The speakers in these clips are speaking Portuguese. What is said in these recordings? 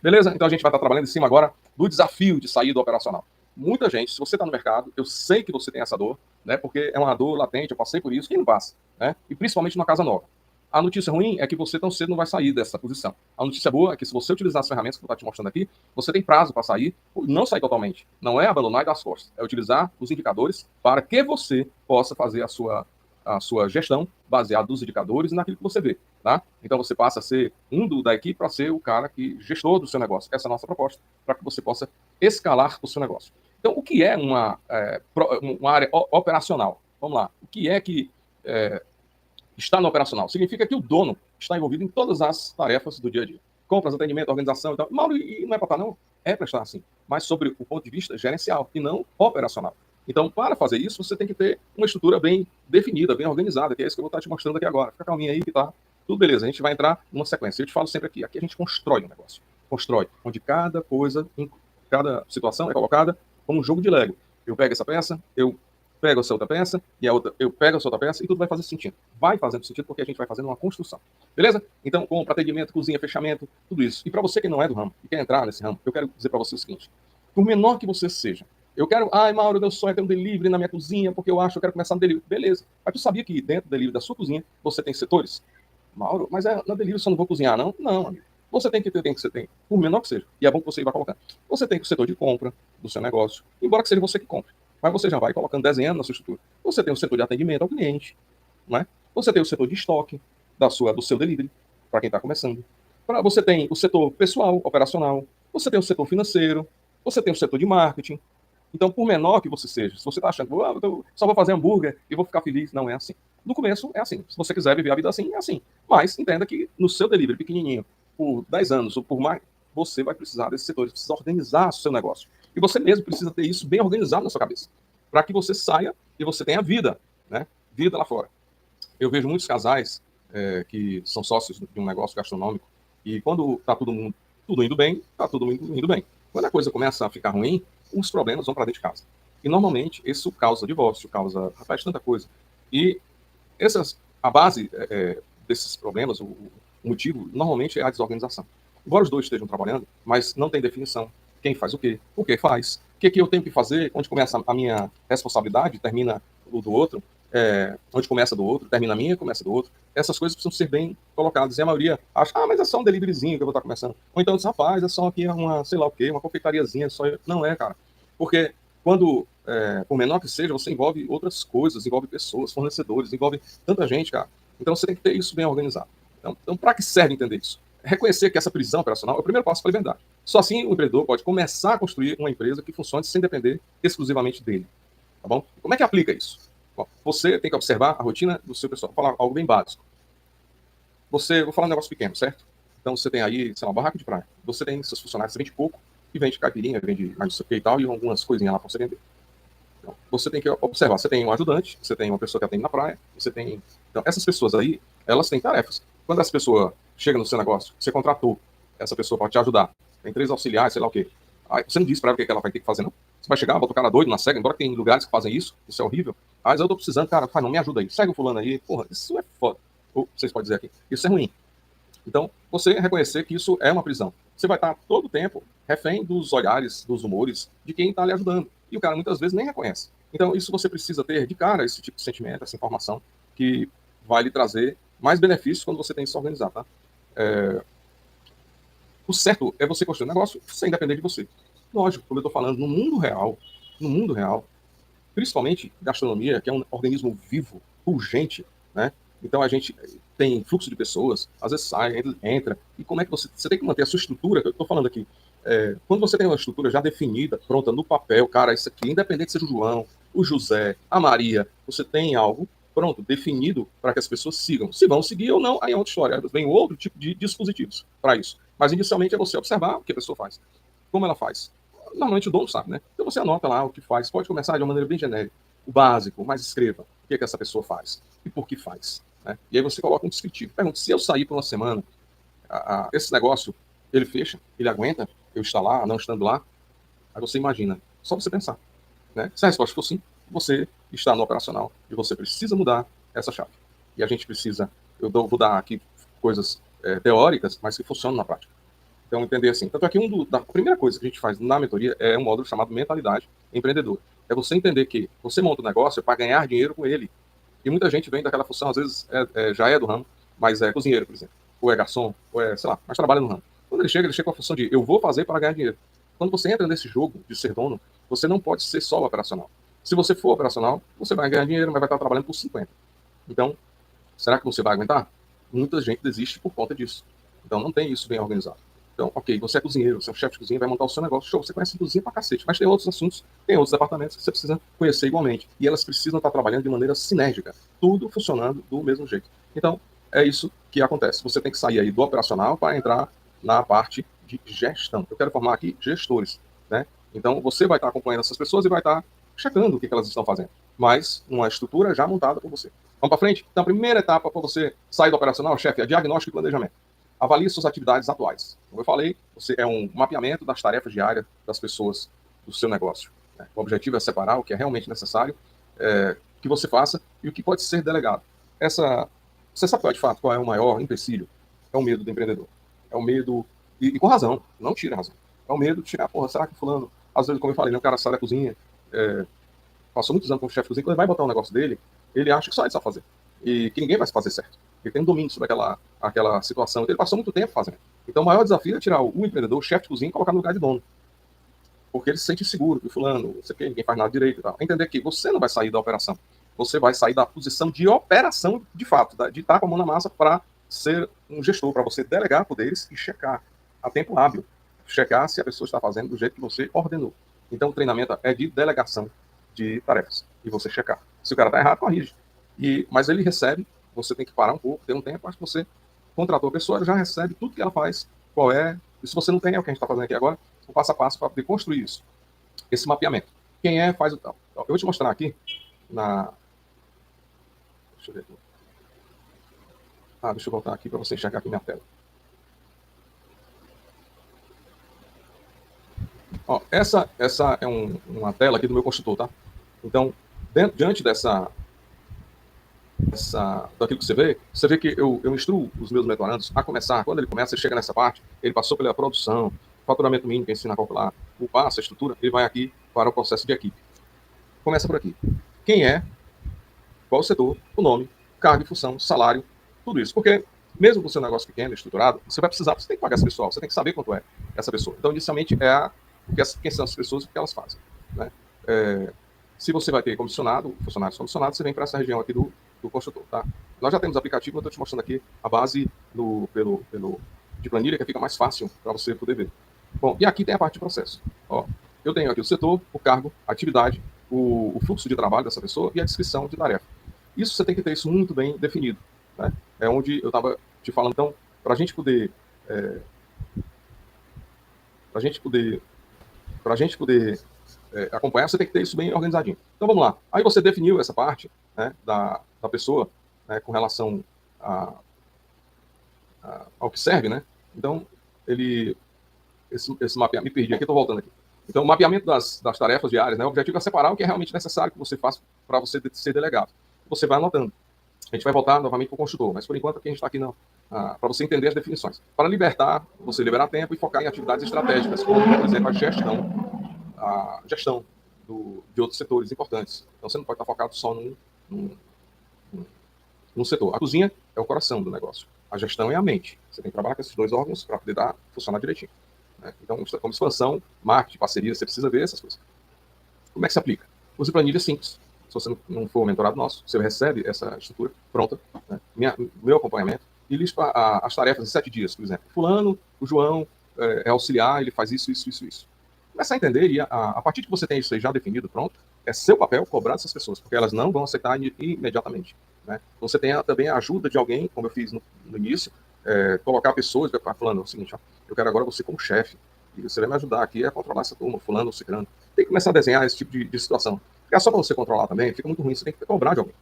Beleza? Então a gente vai estar trabalhando em cima agora do desafio de sair do operacional. Muita gente, se você está no mercado, eu sei que você tem essa dor, né? Porque é uma dor latente, eu passei por isso, quem não passa, né? E principalmente numa casa nova. A notícia ruim é que você tão cedo não vai sair dessa posição. A notícia boa é que se você utilizar as ferramentas que eu estou te mostrando aqui, você tem prazo para sair, não sair totalmente. Não é abandonar e dar as costas. É utilizar os indicadores para que você possa fazer a sua gestão baseada nos indicadores e naquilo que você vê. Tá? Então você passa a ser da equipe para ser o cara que gestor do seu negócio. Essa é a nossa proposta, para que você possa escalar o seu negócio. Então, o que é uma área operacional? Vamos lá. O que é que está no operacional? Significa que o dono está envolvido em todas as tarefas do dia a dia. Compras, atendimento, organização e tal. Mauro, e não é para estar, não? É para estar assim. Mas sobre o ponto de vista gerencial e não operacional. Então, para fazer isso, você tem que ter uma estrutura bem definida, bem organizada, que é isso que eu vou estar te mostrando aqui agora. Fica calminho aí que tá tudo beleza. A gente vai entrar numa sequência. Eu te falo sempre aqui. Aqui a gente constrói um negócio. Constrói. Onde cada coisa, cada situação é colocada como um jogo de Lego. Eu pego essa peça, eu pego essa outra peça, e a outra, eu pego essa outra peça, e tudo vai fazer sentido. Vai fazendo sentido porque a gente vai fazendo uma construção. Beleza? Então, compra, atendimento, cozinha, fechamento, tudo isso. E para você que não é do ramo, e quer entrar nesse ramo, eu quero dizer para você o seguinte. Por menor que você seja, eu quero, Mauro, meu sonho é ter um delivery na minha cozinha, porque eu quero começar no delivery. Beleza. Mas tu sabia que dentro do delivery da sua cozinha, você tem setores? Mauro, mas na delivery eu só não vou cozinhar, não? Não, amigo. Você tem que ter, por menor que seja. E é bom que você vá colocando. Você tem o setor de compra do seu negócio, embora que seja você que compre. Mas você já vai colocando, desenhando na sua estrutura. Você tem o setor de atendimento ao cliente, não é? Você tem o setor de estoque do seu delivery, para quem está começando. Você tem o setor pessoal, operacional. Você tem o setor financeiro. Você tem o setor de marketing. Então, por menor que você seja, se você está achando, eu só vou fazer hambúrguer e vou ficar feliz, não é assim. No começo é assim. Se você quiser viver a vida assim, é assim. Mas entenda que no seu delivery pequenininho, por 10 anos ou por mais, você vai precisar desses setores, precisa organizar o seu negócio. E você mesmo precisa ter isso bem organizado na sua cabeça, para que você saia e você tenha vida, né? Vida lá fora. Eu vejo muitos casais que são sócios de um negócio gastronômico e quando está tudo indo bem, está tudo indo bem. Quando a coisa começa a ficar ruim, os problemas vão para dentro de casa. E normalmente isso causa divórcio, causa, rapaz, tanta coisa. E a base desses problemas, o motivo, normalmente é a desorganização. Embora os dois estejam trabalhando, mas não tem definição. Quem faz o quê? O que faz? O que eu tenho que fazer? Onde começa a minha responsabilidade, termina o do outro? Onde começa do outro, termina a minha, começa do outro. Essas coisas precisam ser bem colocadas. E a maioria acha, mas é só um deliveryzinho que eu vou estar começando. Ou então diz, rapaz, é só aqui uma, sei lá o quê, uma confeitariazinha. Não é, cara. Porque quando, por menor que seja, você envolve outras coisas, envolve pessoas, fornecedores, envolve tanta gente, cara. Então você tem que ter isso bem organizado. Então para que serve entender isso? Reconhecer que essa prisão operacional é o primeiro passo para a liberdade. Só assim o empreendedor pode começar a construir uma empresa que funcione sem depender exclusivamente dele. Tá bom? Como é que aplica isso? Bom, você tem que observar a rotina do seu pessoal. Vou falar algo bem básico. Vou falar um negócio pequeno, certo? Então você tem aí, sei lá, uma barraca de praia. Você tem seus funcionários, você vende pouco, e vende caipirinha, vende mais não sei o que e tal, e algumas coisinhas lá para você vender. Então, você tem que observar, você tem um ajudante, você tem uma pessoa que atende na praia, você tem... Então, essas pessoas aí, elas têm tarefas. Quando essa pessoa chega no seu negócio, você contratou essa pessoa para te ajudar, tem 3 auxiliares, sei lá o quê. Aí você não diz para ela o que ela vai ter que fazer, não. Você vai chegar, bota o cara doido na cega, embora tem lugares que fazem isso é horrível. Mas eu tô precisando, cara, não, me ajuda aí. Segue o fulano aí. Porra, isso é foda. Ou vocês podem dizer aqui, isso é ruim. Então, você reconhecer que isso é uma prisão. Você vai estar todo o tempo refém dos olhares, dos humores de quem está lhe ajudando. E o cara muitas vezes nem reconhece. Então, isso você precisa ter de cara, esse tipo de sentimento, essa informação, que vai lhe trazer mais benefícios quando você tem isso organizado, tá? O certo é você construir um negócio sem depender de você. Lógico, como eu estou falando, no mundo real, principalmente gastronomia, que é um organismo vivo, urgente, né? Então a gente tem fluxo de pessoas, às vezes sai, entra, e como é que você tem que manter a sua estrutura, que eu estou falando aqui, quando você tem uma estrutura já definida, pronta no papel, cara, isso aqui, independente seja o João, o José, a Maria, você tem algo pronto, definido para que as pessoas sigam. Se vão seguir ou não, aí é outra história. Vem outro tipo de dispositivos para isso. Mas inicialmente é você observar o que a pessoa faz. Como ela faz. Normalmente o dono sabe, né? Então você anota lá o que faz. Pode começar de uma maneira bem genérica. O básico, mas escreva o que essa pessoa faz e por que faz. Né? E aí você coloca um descritivo. Pergunta, se eu sair por uma semana, esse negócio, ele fecha, ele aguenta eu estar lá, não estando lá? Aí você imagina. Só você pensar. Né? Se a resposta for sim, você está no operacional e você precisa mudar essa chave. E a gente precisa, vou dar aqui coisas teóricas, mas que funcionam na prática. Então, entender assim. Tanto é que a primeira coisa que a gente faz na mentoria é um módulo chamado Mentalidade Empreendedora. É você entender que você monta um negócio para ganhar dinheiro com ele. E muita gente vem daquela função, às vezes já é do ramo, mas é cozinheiro, por exemplo, ou é garçom, ou é, sei lá, mas trabalha no ramo. Quando ele chega com a função de eu vou fazer para ganhar dinheiro. Quando você entra nesse jogo de ser dono, você não pode ser só operacional. Se você for operacional, você vai ganhar dinheiro, mas vai estar trabalhando por 50. Então, será que você vai aguentar? Muita gente desiste por conta disso. Então, não tem isso bem organizado. Então, ok, você é cozinheiro, você é um chefe de cozinha, vai montar o seu negócio, show, você conhece cozinha pra cacete, mas tem outros assuntos, tem outros departamentos que você precisa conhecer igualmente, e elas precisam estar trabalhando de maneira sinérgica, tudo funcionando do mesmo jeito. Então, é isso que acontece. Você tem que sair aí do operacional para entrar na parte de gestão. Eu quero formar aqui gestores, né? Então, você vai estar acompanhando essas pessoas e vai estar checando o que elas estão fazendo, mas uma estrutura já montada por você. Vamos para frente? Então, a primeira etapa para você sair do operacional, chefe, é diagnóstico e planejamento. Avalie suas atividades atuais. Como eu falei, você é um mapeamento das tarefas diárias das pessoas do seu negócio. Né? O objetivo é separar o que é realmente necessário que você faça e o que pode ser delegado. Você sabe de fato qual é o maior empecilho? É o medo do empreendedor. É o medo, e com razão, não tira a razão. É o medo de chegar, porra, será que fulano, às vezes, como eu falei, né, o cara sai da cozinha, passou muitos anos como chefe de cozinha, quando ele vai botar um negócio dele, ele acha que só ele sabe fazer. E que ninguém vai fazer certo. Ele tem um domínio sobre aquela situação. Então, ele passou muito tempo fazendo. Então, o maior desafio é tirar o empreendedor, o chefe de cozinha, e colocar no lugar de dono. Porque ele se sente inseguro, que fulano, não sei o quê, ninguém faz nada direito e tal. Entender que você não vai sair da operação. Você vai sair da posição de operação, de fato, de estar com a mão na massa para ser um gestor, para você delegar poderes e checar a tempo hábil. Checar se a pessoa está fazendo do jeito que você ordenou. Então, o treinamento é de delegação de tarefas. E você checar. Se o cara está errado, corrige. Mas ele recebe, você tem que parar um pouco, ter um tempo, acho que você contratou a pessoa, ela já recebe tudo que ela faz, qual é. E se você não tem, é o que a gente está fazendo aqui agora, o passo a passo para poder construir isso. Esse mapeamento. Quem é, faz o tal. Eu vou te mostrar aqui na. Deixa eu ver aqui. Deixa eu voltar aqui para você enxergar aqui minha tela. Ó, essa é uma tela aqui do meu construtor, tá? Então, diante daquilo que você vê que eu instruo os meus mentorandos a começar, quando ele começa, ele chega nessa parte, ele passou pela produção, faturamento mínimo, que ensina a calcular, o passo, a estrutura, ele vai aqui para o processo de equipe. Começa por aqui. Quem é, qual o setor, o nome, cargo e função, salário, tudo isso. Porque, mesmo com o seu negócio pequeno, estruturado, você tem que pagar esse pessoal, você tem que saber quanto é essa pessoa. Então, inicialmente, quem são as pessoas e o que elas fazem. Né? Se você vai ter funcionários comissionados, você vem para essa região aqui do construtor. Tá? Nós já temos aplicativo, eu estou te mostrando aqui a base de planilha, que fica mais fácil para você poder ver. Bom, e aqui tem a parte de processo. Ó, eu tenho aqui o setor, o cargo, a atividade, o fluxo de trabalho dessa pessoa e a descrição de tarefa. Isso você tem que ter isso muito bem definido. Né? É onde eu estava te falando. Então, para a gente poder acompanhar, você tem que ter isso bem organizadinho. Então vamos lá. Aí você definiu essa parte, né, da pessoa, né, com relação ao que serve, né? Então, esse mapeamento, me perdi aqui, estou voltando aqui. Então, o mapeamento das tarefas diárias, né? O objetivo é separar o que é realmente necessário que você faça para você ser delegado. Você vai anotando. A gente vai voltar novamente para o construtor, mas por enquanto aqui a gente está aqui para você entender as definições. Para libertar, você liberar tempo e focar em atividades estratégicas, como, por exemplo, a gestão de outros setores importantes. Então, você não pode estar focado só num setor. A cozinha é o coração do negócio. A gestão é a mente. Você tem que trabalhar com esses dois órgãos para poder funcionar direitinho. Né? Então, como expansão, marketing, parceria, você precisa ver essas coisas. Como é que se aplica? Use planilha simples. Se você não for mentorado nosso, você recebe essa estrutura pronta, né? Meu acompanhamento, e lista as tarefas em 7 dias, por exemplo. Fulano, o João é auxiliar, ele faz isso. Começar a entender, e a partir de que você tem isso aí já definido, pronto, é seu papel cobrar dessas pessoas, porque elas não vão aceitar imediatamente. Né? Você tem também a ajuda de alguém, como eu fiz no início, colocar pessoas, falando o seguinte, ó, eu quero agora você como chefe, e você vai me ajudar aqui a controlar essa turma, fulano, ciclano. Tem que começar a desenhar esse tipo de situação. Porque só para você controlar também, fica muito ruim, você tem que cobrar de alguém.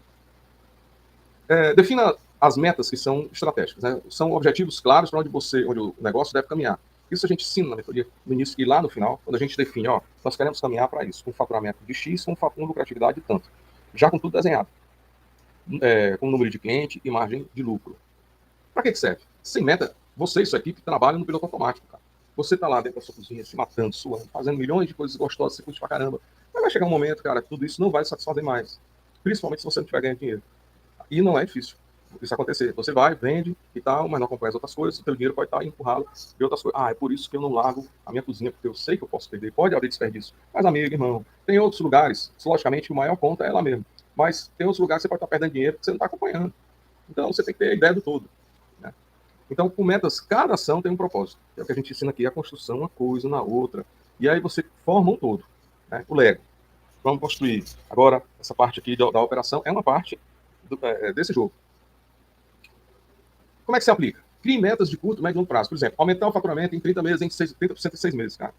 Defina as metas que são estratégicas, né? São objetivos claros para onde o negócio deve caminhar. Isso a gente ensina na mentoria no início e lá no final, quando a gente define, ó, nós queremos caminhar para isso, com faturamento de X, com lucratividade de tanto. Já com tudo desenhado. Com número de cliente e margem de lucro. Para que serve? Sem meta, você e sua equipe trabalham no piloto automático, cara. Você tá lá dentro da sua cozinha, se matando, suando, fazendo milhões de coisas gostosas, você curte pra caramba. Mas vai chegar um momento, cara, que tudo isso não vai satisfazer mais. Principalmente se você não estiver ganhando dinheiro. E não é difícil isso acontecer. Você vai, vende e tal, mas não acompanha as outras coisas, o teu dinheiro pode estar empurrado de outras coisas. Ah, é por isso que eu não largo a minha cozinha, porque eu sei que eu posso perder. Pode haver desperdício. Mas, amigo, irmão, tem outros lugares, logicamente, o maior conta é lá mesmo. Mas tem outros lugares que você pode estar perdendo dinheiro porque você não está acompanhando. Então, você tem que ter a ideia do todo. Né? Então, com metas, cada ação tem um propósito. É o que a gente ensina aqui, a construção, uma coisa na outra. E aí você forma um todo. Né? O Lego. Vamos construir. Agora, essa parte aqui da operação é uma parte desse jogo. Como é que se aplica? Crie metas de curto, médio e longo prazo. Por exemplo, aumentar o faturamento em 30 meses, em 30% em 6 meses, cara.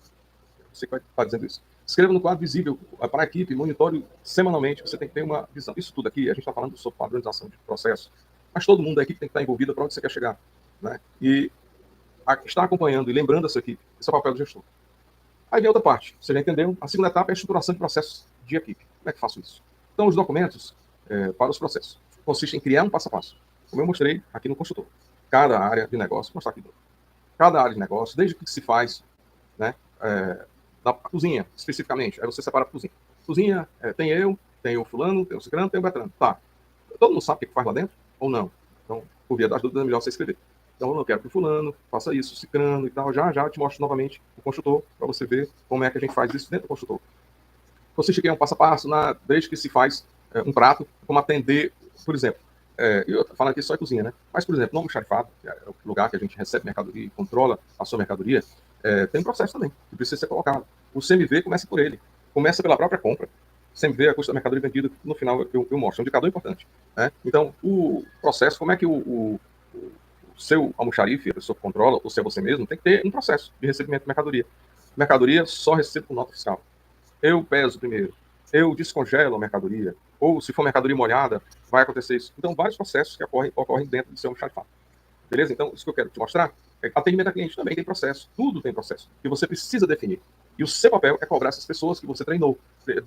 Você vai estar dizendo isso. Escreva no quadro visível para a equipe, monitore semanalmente. Você tem que ter uma visão. Isso tudo aqui, a gente está falando sobre padronização de processo. Mas todo mundo da equipe tem que estar envolvida para onde você quer chegar. Né? E estar acompanhando e lembrando a sua equipe. Esse é o papel do gestor. Aí vem outra parte. Você já entendeu? A segunda etapa é a estruturação de processos de equipe. Como é que faço isso? Então, os documentos para os processos consistem em criar um passo a passo. Como eu mostrei aqui no consultor. Cada área de negócio, vou mostrar aqui. Cada área de negócio, desde o que se faz, né? Da cozinha, especificamente. Aí você separa a cozinha. Cozinha, tem o fulano, tem o ciclano, tem o Betrano. Tá. Todo mundo sabe o que faz lá dentro? Ou não? Então, por via das dúvidas, é melhor você escrever. Então, eu quero que o fulano faça isso, ciclano e tal. Já eu te mostro novamente o consultor, para você ver como é que a gente faz isso dentro do consultor. Consiste aqui em um passo a passo, desde que se faz um prato, como atender, por exemplo, eu falo aqui só em cozinha, né? Mas, por exemplo, no almoxarifado, que é o lugar que a gente recebe mercadoria e controla a sua mercadoria, tem um processo também, que precisa ser colocado. O CMV começa por ele. Começa pela própria compra. CMV é a custo da mercadoria vendida, no final eu mostro. É um indicador importante. Né? Então, o processo, como é que o seu almoxarife, a pessoa que controla, ou se é você mesmo, tem que ter um processo de recebimento de mercadoria. Mercadoria só recebo com nota fiscal. Eu peso primeiro, eu descongelo a mercadoria, ou se for mercadoria molhada, vai acontecer isso. Então, vários processos que ocorrem dentro do seu almoxarifado. Beleza? Então, isso que eu quero te mostrar é que atendimento a cliente também tem processo. Tudo tem processo. Que você precisa definir. E o seu papel é cobrar essas pessoas que você treinou.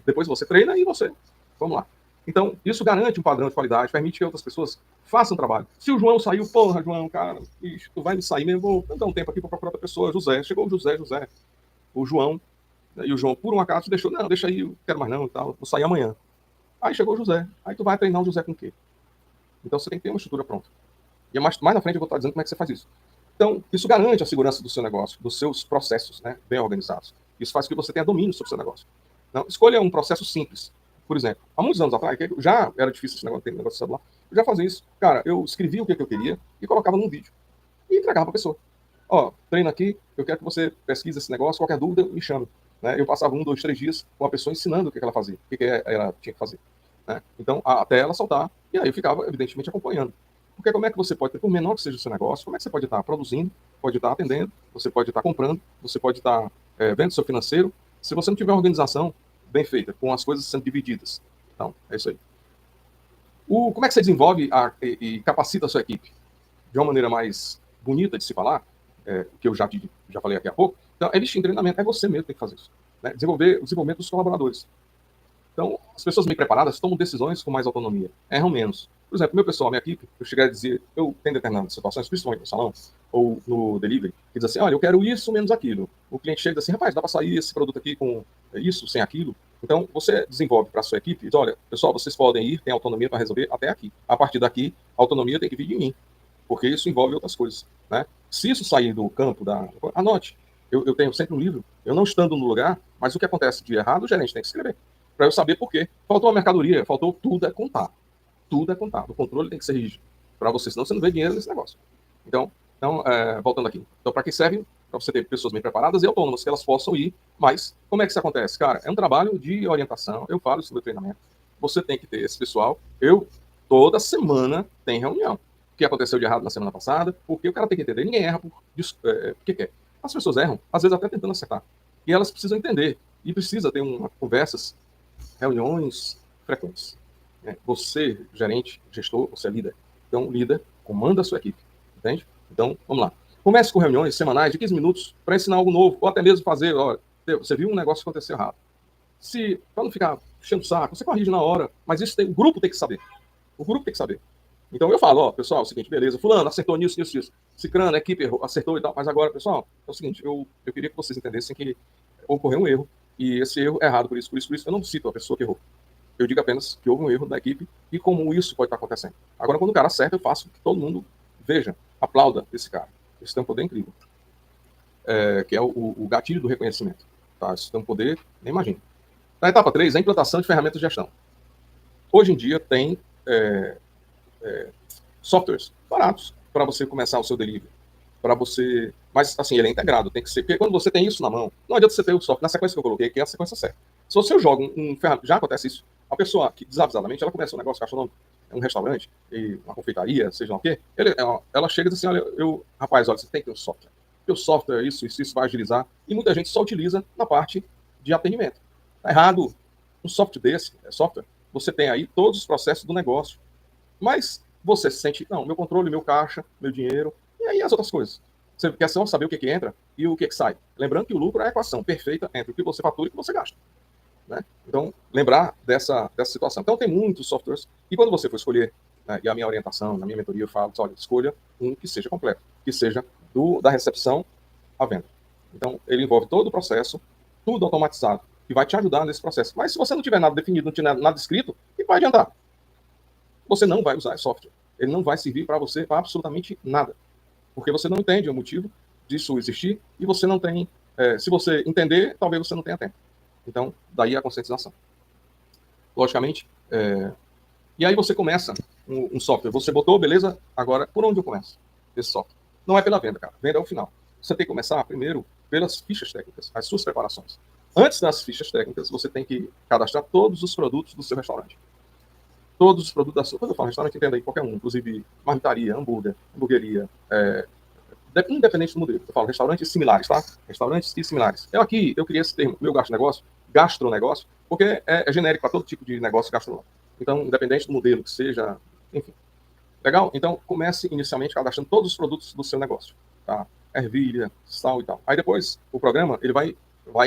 Depois você treina e você. Vamos lá. Então, isso garante um padrão de qualidade, permite que outras pessoas façam o trabalho. Se o João saiu, porra, João, cara, bicho, tu vai me sair mesmo, vou dar um tempo aqui para procurar outra pessoa. José, chegou o José. O João, e o João, por um acaso, deixou, não, deixa aí, eu quero mais não e tal, vou sair amanhã. Aí chegou o José. Aí tu vai treinar o José com o quê? Então você tem que ter uma estrutura pronta. E mais na frente eu vou estar dizendo como é que você faz isso. Então, isso garante a segurança do seu negócio, dos seus processos, né, bem organizados. Isso faz com que você tenha domínio sobre o seu negócio. Então, escolha um processo simples. Por exemplo, há muitos anos atrás, já era difícil esse negócio, ter negócio de celular, eu já fazia isso. Cara, eu escrevia o que eu queria e colocava num vídeo. E entregava para a pessoa. Ó, treino aqui, eu quero que você pesquise esse negócio, qualquer dúvida, me chame. Né? Eu passava 1, 2, 3 dias com a pessoa ensinando o que ela fazia, o que ela tinha que fazer. Né? Então, até ela soltar, e aí eu ficava, evidentemente, acompanhando. Porque como é que você pode, por menor que seja o seu negócio, como é que você pode estar produzindo, pode estar atendendo, você pode estar comprando, você pode estar vendo seu financeiro, se você não tiver uma organização bem feita, com as coisas sendo divididas. Então, é isso aí. Como é que você desenvolve e capacita a sua equipe? De uma maneira mais bonita de se falar, que eu já falei aqui há pouco, então, é investir em treinamento, é você mesmo que tem que fazer isso. Né? Desenvolver o desenvolvimento dos colaboradores. Então, as pessoas bem preparadas tomam decisões com mais autonomia, erram menos. Por exemplo, meu pessoal, minha equipe, eu cheguei a dizer, eu tenho determinadas situações, principalmente no salão ou no delivery, que diz assim, olha, eu quero isso menos aquilo. O cliente chega e diz assim, rapaz, dá para sair esse produto aqui com isso, sem aquilo? Então, você desenvolve para a sua equipe e diz, olha, pessoal, vocês podem ir, tem autonomia para resolver até aqui. A partir daqui, a autonomia tem que vir de mim, porque isso envolve outras coisas. Né? Se isso sair do campo anote, eu tenho sempre um livro, eu não estando no lugar, mas o que acontece de errado, o gerente tem que escrever para eu saber por quê. Faltou a mercadoria, faltou tudo é contar. Tudo é contado. O controle tem que ser rígido para você, senão você não vê dinheiro nesse negócio. Então voltando aqui. Então, para que serve? Para você ter pessoas bem preparadas e autônomas, que elas possam ir. Mas, como é que isso acontece? Cara, é um trabalho de orientação. Eu falo sobre treinamento. Você tem que ter esse pessoal. Toda semana, tem reunião. O que aconteceu de errado na semana passada? Porque o cara tem que entender. Ninguém erra porque quer. As pessoas erram, às vezes até tentando acertar. E elas precisam entender. E precisa ter conversas, reuniões frequentes. Você, gerente, gestor, você é líder. Então, líder, comanda a sua equipe. Entende? Então, vamos lá. Comece com reuniões semanais de 15 minutos para ensinar algo novo, ou até mesmo fazer, olha, você viu um negócio que aconteceu errado. Para não ficar enchendo o saco, você corrige na hora, mas isso o grupo tem que saber. O grupo tem que saber. Então eu falo, ó, pessoal, é o seguinte, beleza, fulano acertou nisso, nisso, isso. Cicrano, a equipe errou, acertou e tal, mas agora, pessoal, é o seguinte, eu queria que vocês entendessem que ocorreu um erro, e esse erro é errado por isso, por isso, por isso. Eu não cito a pessoa que errou. Eu digo apenas que houve um erro da equipe e como isso pode estar acontecendo. Agora, quando o cara acerta, eu faço que todo mundo veja, aplauda esse cara. Isso tem um poder incrível, que é o gatilho do reconhecimento. Tá? Isso tem um poder, nem imagina. Na etapa 3, a implantação de ferramentas de gestão. Hoje em dia tem softwares baratos para você começar o seu delivery. Para você. Mas, assim, ele é integrado, tem que ser. Porque quando você tem isso na mão, não adianta você ter o software na sequência que eu coloquei, que é a sequência certa. Se você joga um ferramenta. Já acontece isso. A pessoa que desavisadamente ela começa um negócio gastronômico, um restaurante, uma confeitaria, seja lá o quê, ela chega e diz assim: olha, rapaz, olha, você tem que ter um software. Porque o software, isso vai agilizar. E muita gente só utiliza na parte de atendimento. Tá errado. Um software desse, software, você tem aí todos os processos do negócio. Mas você se sente, não, meu controle, meu caixa, meu dinheiro, e aí as outras coisas. Você quer só saber o que entra e o que sai. Lembrando que o lucro é a equação perfeita entre o que você fatura e o que você gasta. Né? Então, lembrar dessa situação. Então, tem muitos softwares, e quando você for escolher, né, e a minha orientação, na minha mentoria, eu falo, olha, escolha um que seja completo, que seja da recepção à venda. Então, ele envolve todo o processo, tudo automatizado, que vai te ajudar nesse processo. Mas se você não tiver nada definido, não tiver nada escrito, o que vai adiantar? Você não vai usar esse software. Ele não vai servir para você para absolutamente nada. Porque você não entende o motivo disso existir e você não tem. Se você entender, talvez você não tenha tempo. Então, daí a conscientização. Logicamente. E aí você começa um software. Você botou, beleza? Agora, por onde eu começo esse software? Não é pela venda, cara. Venda é o final. Você tem que começar primeiro pelas fichas técnicas, as suas preparações. Antes das fichas técnicas, você tem que cadastrar todos os produtos do seu restaurante. Todos os produtos da sua. Quando eu falo restaurante, entenda aí qualquer um, inclusive marmitaria, hamburgueria, independente do modelo. Eu falo restaurantes similares, tá? Restaurantes e similares. Eu criei esse termo, meu gastronegócio, porque é genérico para todo tipo de negócio gastronômico. Então, independente do modelo que seja, enfim. Legal? Então, comece inicialmente cadastrando todos os produtos do seu negócio. Tá? Ervilha, sal e tal. Aí depois, o programa, ele vai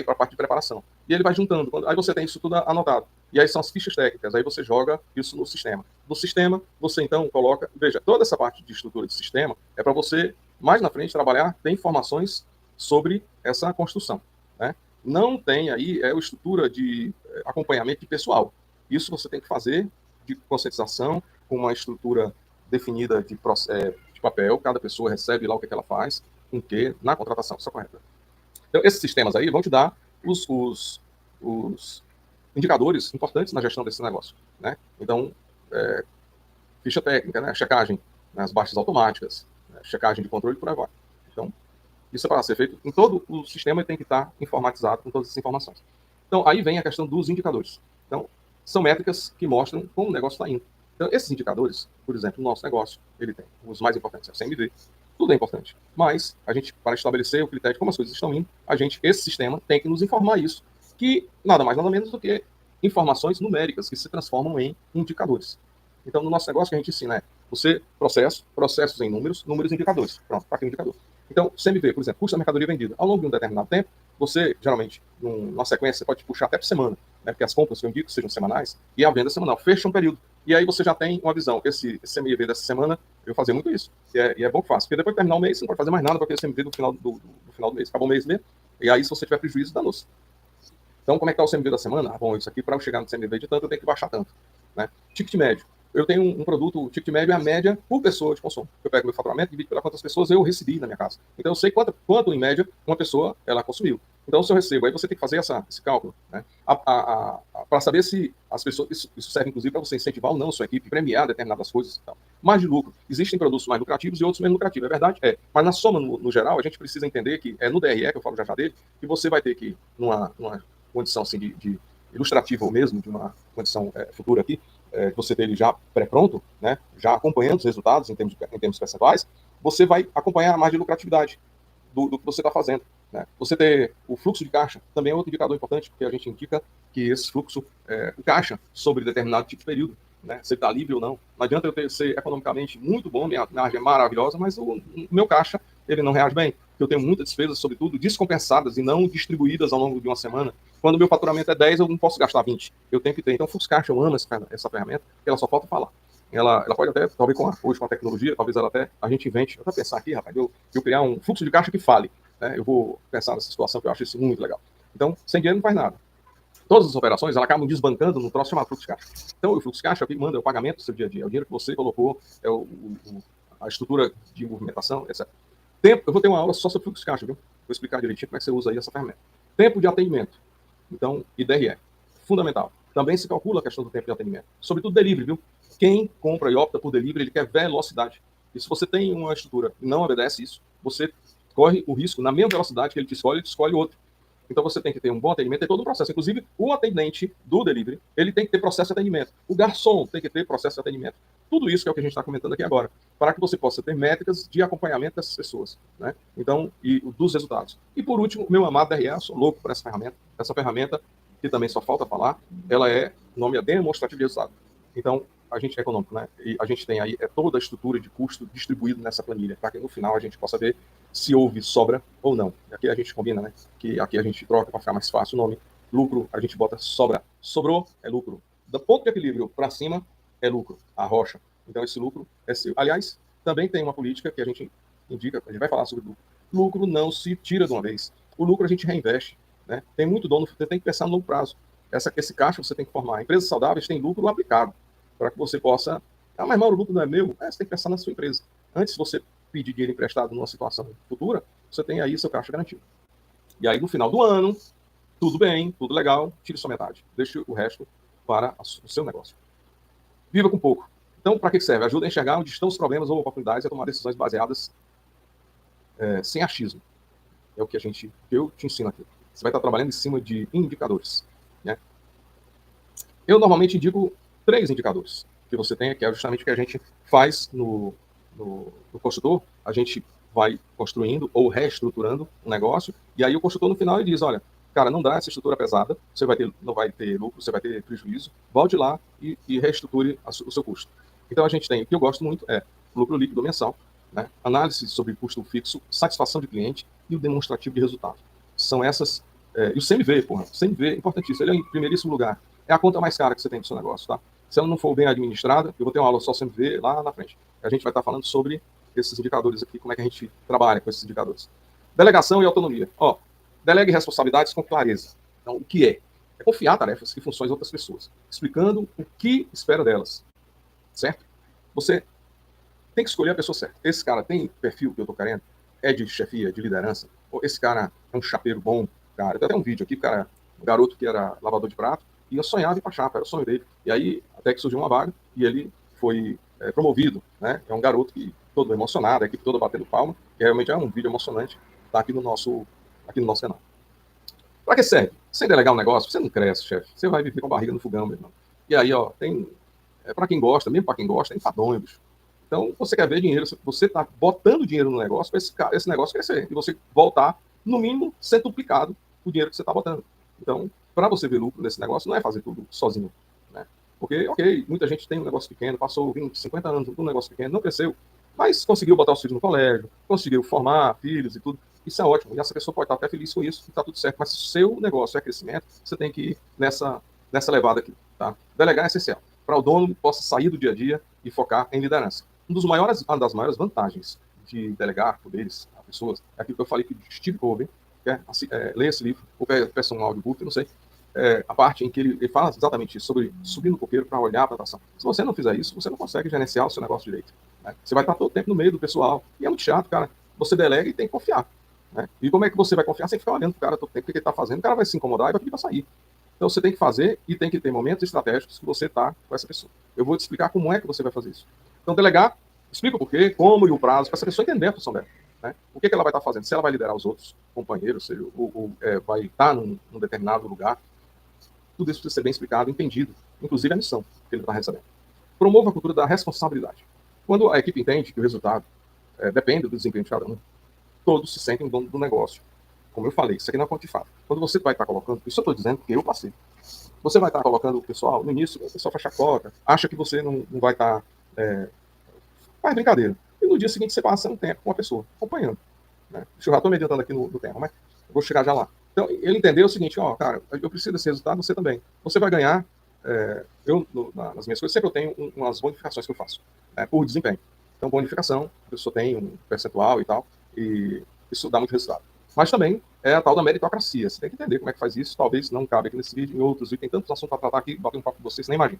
para a parte de preparação. E ele vai juntando. Aí você tem isso tudo anotado. E aí são as fichas técnicas. Aí você joga isso no sistema. No sistema, você então coloca... Veja, toda essa parte de estrutura de sistema é para você, mais na frente, trabalhar, ter informações sobre essa construção. Né? Não tem aí a estrutura de acompanhamento de pessoal. Isso você tem que fazer de conscientização, com uma estrutura definida de papel. Cada pessoa recebe lá o que ela faz, com o que, na contratação. Isso é correto. Então, esses sistemas aí vão te dar os indicadores importantes na gestão desse negócio. Né? Então, ficha técnica, né? Checagem nas baixas automáticas, né? Checagem de controle, por aí vai. Então, isso é para ser feito em todo o sistema e tem que estar informatizado com todas essas informações. Então, aí vem a questão dos indicadores. Então, são métricas que mostram como o negócio está indo. Então, esses indicadores, por exemplo, o nosso negócio, ele tem os mais importantes, é o CMV, tudo é importante. Mas, a gente, para estabelecer o critério de como as coisas estão indo, esse sistema tem que nos informar isso, que nada mais, nada menos do que informações numéricas que se transformam em indicadores. Então, no nosso negócio, que a gente ensina você processos em números em indicadores. Pronto, está aqui o indicador. Então, CMV, por exemplo, custo da mercadoria vendida. Ao longo de um determinado tempo, você, geralmente, numa sequência, você pode puxar até por semana, né? Porque as compras que eu indico sejam semanais, e a venda semanal. Fecha um período. E aí você já tem uma visão. Esse CMV dessa semana, eu fazia muito isso. E é bom que faça. Porque depois de terminar o mês, você não pode fazer mais nada para aquele CMV do final do mês. Acabou o mês mesmo. E aí, se você tiver prejuízo, dá-nos. Então, como é que está o CMV da semana? Bom, isso aqui, para eu chegar no CMV de tanto, eu tenho que baixar tanto. Né? Ticket médio. Eu tenho um produto, o ticket médio é a média por pessoa de consumo. Eu pego meu faturamento e divido pela quantas pessoas eu recebi na minha casa. Então, eu sei quanto em média, uma pessoa ela consumiu. Então, se eu recebo, aí você tem que fazer esse cálculo. Né? Para saber se as pessoas... Isso serve, inclusive, para você incentivar ou não a sua equipe, premiar determinadas coisas e tal. Mais de lucro. Existem produtos mais lucrativos e outros menos lucrativos. É verdade? É. Mas na soma, no geral, a gente precisa entender que, no DRE, que eu falo já dele, que você vai ter que, numa condição assim, de ilustrativa ou mesmo, de uma condição futura aqui, você ter ele já pré-pronto, né, já acompanhando os resultados em termos percentuais, você vai acompanhar a margem de lucratividade do que você está fazendo. Né? Você ter o fluxo de caixa também é outro indicador importante, porque a gente indica que esse fluxo, o caixa, sobre determinado tipo de período, né, se ele está livre ou não. Não adianta eu ser economicamente muito bom, minha margem é maravilhosa, mas o meu caixa ele não reage bem. Eu tenho muitas despesas, sobretudo, descompensadas e não distribuídas ao longo de uma semana. Quando o meu faturamento é 10, eu não posso gastar 20. Eu tenho que ter. Então, Fluxo Caixa, eu amo essa ferramenta, porque ela só falta falar. ela pode até, talvez hoje com a tecnologia, talvez ela até, a gente invente, eu vou pensar aqui, rapaz, eu criar um fluxo de caixa que fale, né? Eu vou pensar nessa situação que eu acho isso muito legal. Então, sem dinheiro não faz nada. Todas as operações, elas acabam desbancando num troço chamado fluxo de caixa. Então, o fluxo de caixa é o que manda é o pagamento do seu dia a dia, é o dinheiro que você colocou, é a estrutura de movimentação, etc. Tempo, eu vou ter uma aula só sobre fluxo de caixa, viu? Vou explicar direitinho como é que você usa aí essa ferramenta. Tempo de atendimento. Então, IDRE. Fundamental. Também se calcula a questão do tempo de atendimento. Sobretudo delivery, viu? Quem compra e opta por delivery, ele quer velocidade. E se você tem uma estrutura e não obedece isso, você corre o risco, na mesma velocidade que ele te escolhe outro. Então você tem que ter um bom atendimento, tem todo um processo. Inclusive, o atendente do delivery, ele tem que ter processo de atendimento. O garçom tem que ter processo de atendimento. Tudo isso que é o que a gente está comentando aqui agora, para que você possa ter métricas de acompanhamento dessas pessoas, né? Então, e dos resultados. E por último, meu amado DRE, eu sou louco por essa ferramenta. Essa ferramenta, que também só falta falar, ela é, o nome é demonstrativo de resultado. Então, a gente é econômico, né? E a gente tem aí toda a estrutura de custo distribuído nessa planilha, para que no final a gente possa ver se houve sobra ou não. E aqui a gente combina, né? Que aqui a gente troca para ficar mais fácil o nome. Lucro, a gente bota sobra. Sobrou, é lucro. Do ponto de equilíbrio para cima, é lucro. A rocha. Então, esse lucro é seu. Aliás, também tem uma política que a gente indica, a gente vai falar sobre lucro. Lucro não se tira de uma vez. O lucro a gente reinveste, né? Tem muito dono, você tem que pensar no longo prazo. Esse caixa você tem que formar. Empresas saudáveis têm lucro aplicado, para que você possa... Ah, mas Mauro, o lucro não é meu? Você tem que pensar na sua empresa. Antes de você pedir dinheiro emprestado numa situação futura, você tem aí seu caixa garantido. E aí, no final do ano, tudo bem, tudo legal, tire sua metade. Deixe o resto para o seu negócio. Viva com pouco. Então, para que serve? Ajuda a enxergar onde estão os problemas ou oportunidades e a tomar decisões baseadas sem achismo. É o que eu te ensino aqui. Você vai estar trabalhando em cima de indicadores, né? Eu normalmente indico 3 indicadores que você tem, que é justamente o que a gente faz no consultor. A gente vai construindo ou reestruturando um negócio, e aí o consultor no final ele diz, olha, cara, não dá essa estrutura pesada, você não vai ter lucro, você vai ter prejuízo, volte lá e reestruture o seu custo. Então a gente tem, o que eu gosto muito é lucro líquido mensal, né? Análise sobre custo fixo, satisfação de cliente e o demonstrativo de resultado. São essas, e o CMV, porra, o CMV é importantíssimo, ele é em primeiríssimo lugar. É a conta mais cara que você tem do seu negócio, tá? Se ela não for bem administrada, eu vou ter uma aula só CMV lá na frente. A gente vai estar falando sobre esses indicadores aqui, como é que a gente trabalha com esses indicadores. Delegação e autonomia. Ó, delegue responsabilidades com clareza. Então, o que é? É confiar tarefas e funções a outras pessoas, explicando o que espera delas, certo? Você tem que escolher a pessoa certa. Esse cara tem perfil que eu tô querendo? É de chefia, de liderança? Ou esse cara é um chapeiro bom? Cara, eu tenho até um vídeo aqui, cara, um garoto que era lavador de prato, e eu sonhava em ir pra chapa, era o sonho dele. E aí, até que surgiu uma vaga, e ele foi promovido, né? É um garoto que todo emocionado, a equipe toda batendo palma, e realmente é um vídeo emocionante, tá aqui no nosso canal. Para que serve? Sem delegar um negócio, você não cresce, chefe. Você vai viver com a barriga no fogão, meu irmão. E aí, ó, tem... para quem gosta, mesmo para quem gosta, é enfadonho, bicho. Então, você quer ver dinheiro, você está botando dinheiro no negócio para esse negócio crescer. E você voltar, no mínimo, centuplicado o dinheiro que você está botando. Então, para você ver lucro nesse negócio, não é fazer tudo sozinho, né? Porque, ok, muita gente tem um negócio pequeno, passou 20, 50 anos com um negócio pequeno, não cresceu, mas conseguiu botar os filhos no colégio, conseguiu formar filhos e tudo. Isso é ótimo. E essa pessoa pode estar até feliz com isso, está tudo certo. Mas se o seu negócio é crescimento, você tem que ir nessa levada aqui, tá? Delegar é essencial, para o dono possa sair do dia a dia e focar em liderança. Uma das maiores vantagens de delegar poderes a pessoas é aquilo que eu falei que Steve Covey, leia esse livro, ou peça um audiobook, eu não sei, a parte em que ele fala exatamente isso, sobre subir no coqueiro para olhar para a atração. Se você não fizer isso, você não consegue gerenciar o seu negócio direito, né? Você vai estar todo o tempo no meio do pessoal, e é muito chato, cara. Você delega e tem que confiar, né? E como é que você vai confiar? Você tem que ficar olhando para o cara todo o tempo, o que ele está fazendo, o cara vai se incomodar e vai pedir para sair. Então você tem que fazer e tem que ter momentos estratégicos que você está com essa pessoa. Eu vou te explicar como é que você vai fazer isso. Então, delegar, explica o porquê, como e o prazo, para essa pessoa entender a função dela, né? O que ela vai estar fazendo? Se ela vai liderar os outros companheiros, seja, ou vai estar num determinado lugar, tudo isso precisa ser bem explicado, entendido, inclusive a missão que ele está recebendo. Promova a cultura da responsabilidade. Quando a equipe entende que o resultado depende do desempenho de cada um, todos se sentem dono do negócio. Como eu falei, isso aqui não é conta de fato. Quando você vai estar colocando, isso eu estou dizendo porque eu passei. Você vai estar colocando o pessoal, no início, o pessoal faz chacota, acha que você não vai estar... faz brincadeira. E no dia seguinte você passa um tempo com a pessoa, acompanhando, né? Eu já estou me adiantando aqui no tema, mas eu vou chegar já lá. Então, ele entendeu o seguinte, ó, cara, eu preciso desse resultado, você também. Você vai ganhar nas minhas coisas, sempre eu tenho umas bonificações que eu faço, por desempenho. Então, bonificação, a pessoa tem um percentual e tal, e isso dá muito resultado. Mas também é a tal da meritocracia. Você tem que entender como é que faz isso. Talvez não cabe aqui nesse vídeo, em outros vídeos. Tem tantos assuntos para tratar aqui, bater um papo com vocês, nem imagino.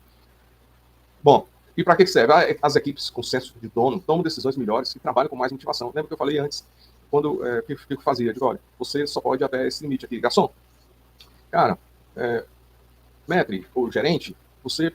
Bom, e para que serve? As equipes com senso de dono tomam decisões melhores e trabalham com mais motivação. Lembra que eu falei antes, quando o que eu fazia? Eu digo, olha, você só pode ir até esse limite aqui. Garçom, cara, maître ou gerente, você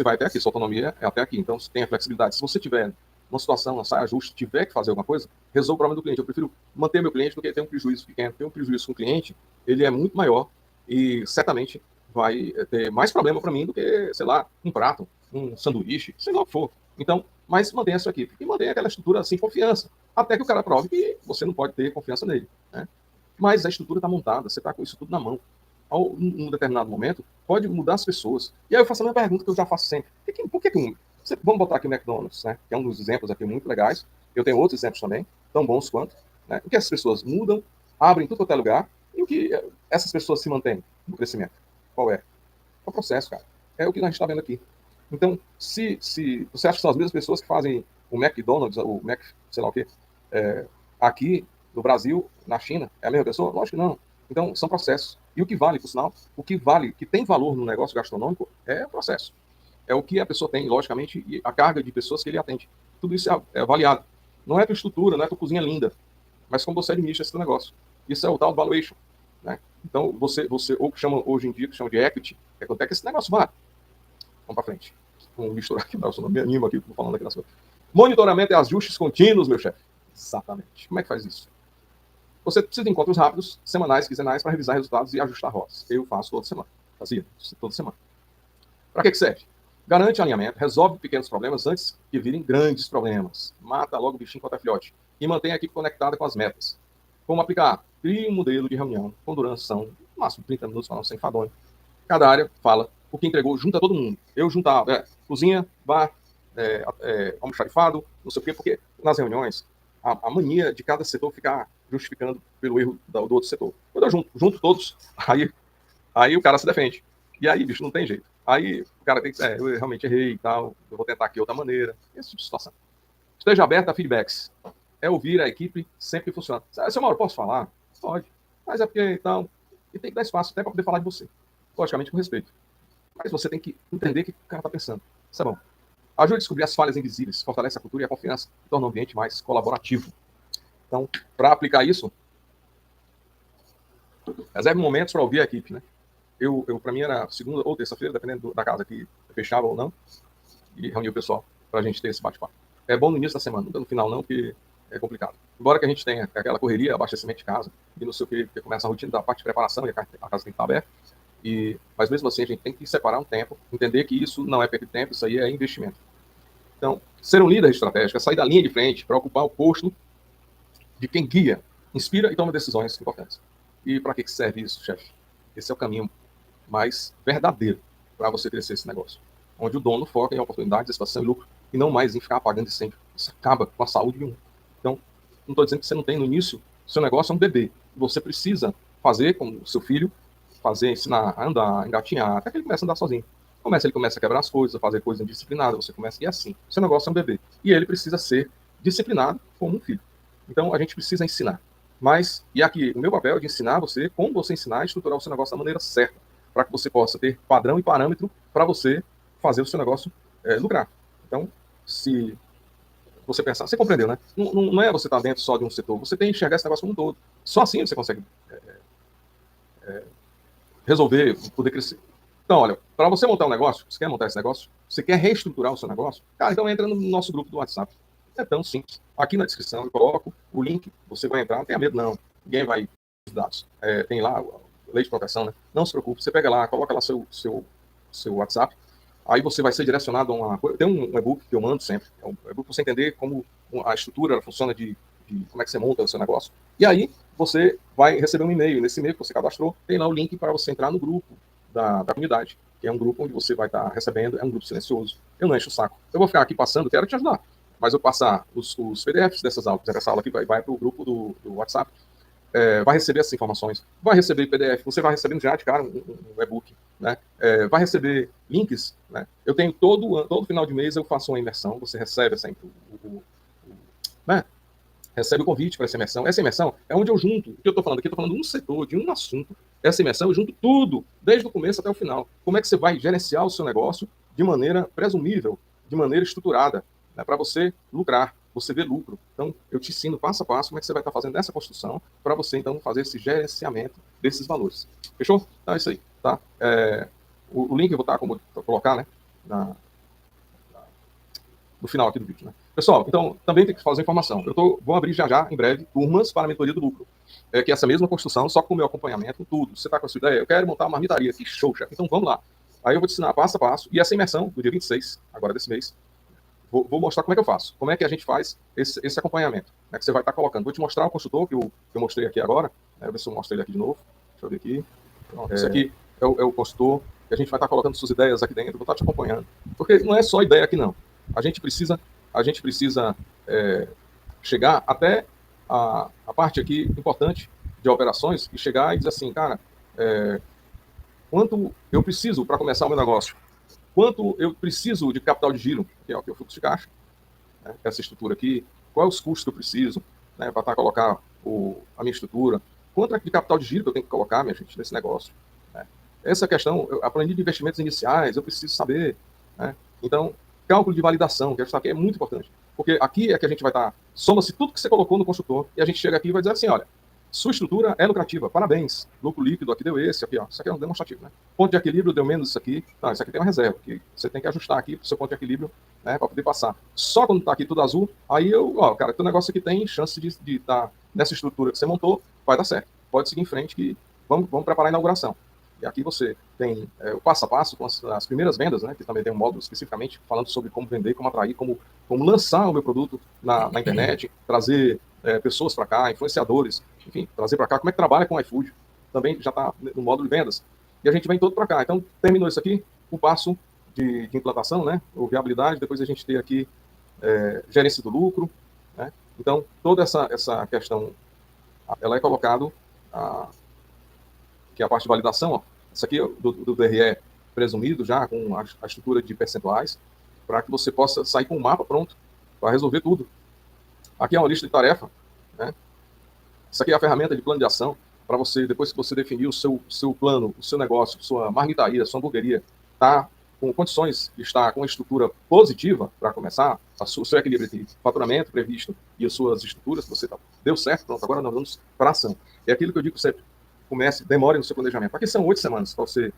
vai até aqui, sua autonomia é até aqui, então você tem a flexibilidade. Se você tiver uma situação, uma saia ajuste, tiver que fazer alguma coisa, resolva o problema do cliente. Eu prefiro manter meu cliente do que ter um prejuízo pequeno. Ter um prejuízo com o cliente, ele é muito maior e certamente vai ter mais problema para mim do que, sei lá, um prato, um sanduíche, sei lá o que for. Então, mas mantenha a sua equipe e mantenha aquela estrutura assim, confiança, até que o cara prove que você não pode ter confiança nele, né? Mas a estrutura está montada, você está com isso tudo na mão. Em um determinado momento, pode mudar as pessoas. E aí eu faço a mesma pergunta que eu já faço sempre. Por que vamos botar aqui o McDonald's, né? Que é um dos exemplos aqui muito legais. Eu tenho outros exemplos também, tão bons quanto. Né? O que as pessoas mudam, abrem tudo quanto é lugar, e o que essas pessoas se mantêm no crescimento? Qual é? É o processo, cara. É o que a gente está vendo aqui. Então, se você acha que são as mesmas pessoas que fazem o McDonald's, o Mac, sei lá o quê, aqui no Brasil, na China, é a mesma pessoa? Lógico que não. Então, são processos. E o que vale, por sinal, o que vale, que tem valor no negócio gastronômico é o processo. É o que a pessoa tem, logicamente, e a carga de pessoas que ele atende. Tudo isso é avaliado. Não é tua estrutura, não é tua cozinha linda, mas como você administra esse negócio. Isso é o tal valuation. Né? Então, você ou que chama hoje em dia, que chama de equity, é quanto é que esse negócio vale. Vamos para frente. Vamos misturar aqui, eu não me animo aqui, falando aqui nas coisas. Monitoramento e ajustes contínuos, meu chefe. Exatamente. Como é que faz isso? Você precisa de encontros rápidos, semanais, quinzenais, para revisar resultados e ajustar rotas. Eu faço toda semana. Fazia toda semana. Para que serve? Garante alinhamento, resolve pequenos problemas antes que virem grandes problemas. Mata logo o bichinho enquanto é filhote. E mantém a equipe conectada com as metas. Como aplicar? Crie um modelo de reunião com duração, no máximo 30 minutos, para não ser enfadonho. Cada área fala o que entregou, junta todo mundo. Eu juntava cozinha, bar, almoxarifado, não sei o quê, porque nas reuniões a mania de cada setor ficar justificando pelo erro do outro setor. Quando eu junto todos, aí o cara se defende. E aí, bicho, não tem jeito. Aí o cara tem que eu realmente errei e tal, eu vou tentar aqui outra maneira. Esse tipo de situação. Esteja aberto a feedbacks. É ouvir a equipe sempre que funciona. Seu Mauro, posso falar? Pode. Mas é porque, então, e tem que dar espaço até para poder falar de você. Logicamente, com respeito. Mas você tem que entender o que o cara está pensando. Isso é bom. Ajude a descobrir as falhas invisíveis, fortalece a cultura e a confiança, e torna o ambiente mais colaborativo. Então, para aplicar isso, reserve momentos para ouvir a equipe, né? Para mim era segunda ou terça-feira, dependendo da casa que fechava ou não, e reunir o pessoal para a gente ter esse bate-papo. É bom no início da semana, não no final não, porque é complicado. Embora que a gente tenha aquela correria, abastecimento de casa, e não sei o que começa a rotina da parte de preparação, e a casa tem que estar aberta, mas mesmo assim a gente tem que separar um tempo, entender que isso não é perder tempo, isso aí é investimento. Então, ser um líder estratégico é sair da linha de frente para ocupar o posto de quem guia, inspira e toma decisões importantes. E para que serve isso, chefe? Esse é o caminho mais verdadeiro para você crescer esse negócio. Onde o dono foca em oportunidades, expansão e lucro, e não mais em ficar apagando incêndio. Isso acaba com a saúde de um. Então, não estou dizendo que você não tem no início, seu negócio é um bebê. Você precisa fazer com o seu filho, ensinar a andar, engatinhar, até que ele comece a andar sozinho. Ele começa a quebrar as coisas, a fazer coisa indisciplinada, você começa e assim. Seu negócio é um bebê. E ele precisa ser disciplinado como um filho. Então, a gente precisa ensinar. E aqui, o meu papel é de ensinar você, como você ensinar e estruturar o seu negócio da maneira certa, para que você possa ter padrão e parâmetro para você fazer o seu negócio lucrar. Então, se você pensar, você compreendeu, né? Não é você estar dentro só de um setor, você tem que enxergar esse negócio como um todo. Só assim você consegue resolver, poder crescer. Então, olha, para você montar um negócio, você quer montar esse negócio, você quer reestruturar o seu negócio, cara, então entra no nosso grupo do WhatsApp. É tão simples. Aqui na descrição eu coloco o link, você vai entrar, não tenha medo não, ninguém vai os dados. Tem lá a lei de proteção, né? Não se preocupe, você pega lá, coloca lá seu WhatsApp, aí você vai ser direcionado a uma coisa. Tem um e-book que eu mando sempre, é um e-book para você entender como a estrutura funciona de como é que você monta o seu negócio. E aí você vai receber um e-mail, nesse e-mail que você cadastrou, tem lá o link para você entrar no grupo da comunidade, que é um grupo onde você vai estar recebendo, é um grupo silencioso. Eu não encho o saco. Eu vou ficar aqui passando, quero te ajudar, mas eu passar os PDFs dessas aulas, essa aula aqui vai para o grupo do WhatsApp, vai receber essas informações, vai receber PDF, você vai recebendo já de cara um e-book, né? Vai receber links, né? Eu tenho todo final de mês eu faço uma imersão, você recebe sempre né? Recebe o convite para essa imersão. Essa imersão é onde eu junto, o que eu estou falando aqui, eu estou falando de um setor, de um assunto. Essa imersão eu junto tudo, desde o começo até o final. Como é que você vai gerenciar o seu negócio de maneira presumível, de maneira estruturada, né, para você lucrar, você ver lucro. Então, eu te ensino passo a passo como é que você vai estar fazendo essa construção para você, então, fazer esse gerenciamento desses valores. Fechou? Então, é isso aí. Tá? O link eu vou estar, como colocar, né, no final aqui do vídeo, né? Pessoal, então, também tem que fazer informação. Vou abrir já, em breve, turmas para a mentoria do lucro. Que é essa mesma construção, só com o meu acompanhamento, tudo. Você está com a sua ideia? Eu quero montar uma marmitaria. Que show, chefe. Então, vamos lá. Aí eu vou te ensinar passo a passo. E essa imersão, do dia 26, agora desse mês, vou mostrar como é que eu faço. Como é que a gente faz esse acompanhamento. Né, que você vai estar colocando. Vou te mostrar o consultor que eu mostrei aqui agora. Vou ver se eu mostro ele aqui de novo. Deixa eu ver aqui. Pronto, esse aqui é o consultor. Que a gente vai estar colocando suas ideias aqui dentro. Vou estar te acompanhando. Porque não é só ideia aqui, não. A gente precisa chegar até a parte aqui importante de operações e chegar e dizer assim, cara, quanto eu preciso para começar o meu negócio? Quanto eu preciso de capital de giro, que é o fluxo de caixa, né, essa estrutura aqui, quais os custos que eu preciso, né, para colocar a minha estrutura, quanto é de capital de giro que eu tenho que colocar, minha gente, nesse negócio. Né? Essa questão, eu aprendi de investimentos iniciais, eu preciso saber. Né? Então, cálculo de validação, que aqui é muito importante. Porque aqui é que a gente vai estar, soma-se tudo que você colocou no consultor, e a gente chega aqui e vai dizer assim, olha, sua estrutura é lucrativa, parabéns. Lucro líquido aqui deu esse, aqui, ó. Isso aqui é um demonstrativo, né? Ponto de equilíbrio deu menos isso aqui. Não, isso aqui tem uma reserva, que você tem que ajustar aqui para o seu ponto de equilíbrio, né, para poder passar. Só quando está aqui tudo azul, aí cara, teu negócio aqui tem chance de estar nessa estrutura que você montou, vai dar certo. Pode seguir em frente que vamos preparar a inauguração. E aqui você tem o passo a passo com as primeiras vendas, né, que também tem um módulo especificamente falando sobre como vender, como atrair, como lançar o meu produto na internet, trazer pessoas para cá, influenciadores, enfim, trazer para cá. Como é que trabalha com o iFood? Também já está no módulo de vendas. E a gente vem todo para cá. Então, terminou isso aqui, o passo de implantação, né, ou viabilidade, depois a gente tem aqui gerência do lucro, né? Então, toda essa questão, ela é colocado que é a parte de validação, ó. Isso aqui é do DRE presumido já, com a estrutura de percentuais, para que você possa sair com um mapa pronto para resolver tudo. Aqui é uma lista de tarefa, né? Isso aqui é a ferramenta de plano de ação, para você, depois que você definir o seu plano, o seu negócio, sua marmitaria, sua hamburgueria, tá com condições de estar com uma estrutura positiva para começar, o seu equilíbrio de faturamento previsto e as suas estruturas, você deu certo, pronto, agora nós vamos para a ação. É aquilo que eu digo sempre, demore no seu planejamento. Aqui são 8 semanas para você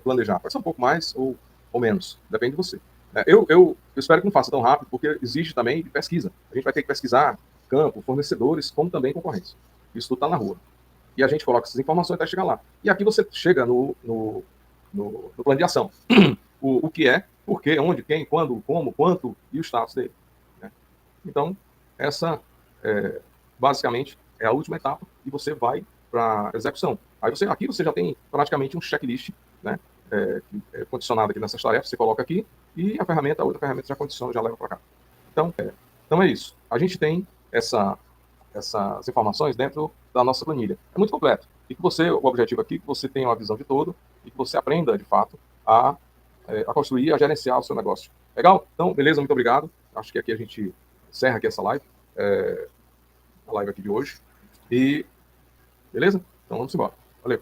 planejar. Pode ser um pouco mais ou menos, depende de você. Eu espero que não faça tão rápido, porque exige também de pesquisa. A gente vai ter que pesquisar campo, fornecedores, como também concorrência. Isso tudo está na rua. E a gente coloca essas informações até chegar lá. E aqui você chega no plano de ação. O que é, por quê, onde, quem, quando, como, quanto e o status dele. Né? Então, essa, basicamente, é a última etapa e você vai para execução. Aí aqui você já tem praticamente um checklist, né, condicionado aqui nessas tarefas, você coloca aqui e a outra ferramenta já condiciona, já leva para cá. Então é isso. A gente tem essas informações dentro da nossa planilha. É muito completo. E que o objetivo aqui é que você tenha uma visão de todo e que você aprenda, de fato, a construir, a gerenciar o seu negócio. Legal? Então, beleza, muito obrigado. Acho que aqui a gente encerra aqui essa live, a live aqui de hoje. E beleza? Então vamos embora. Valeu.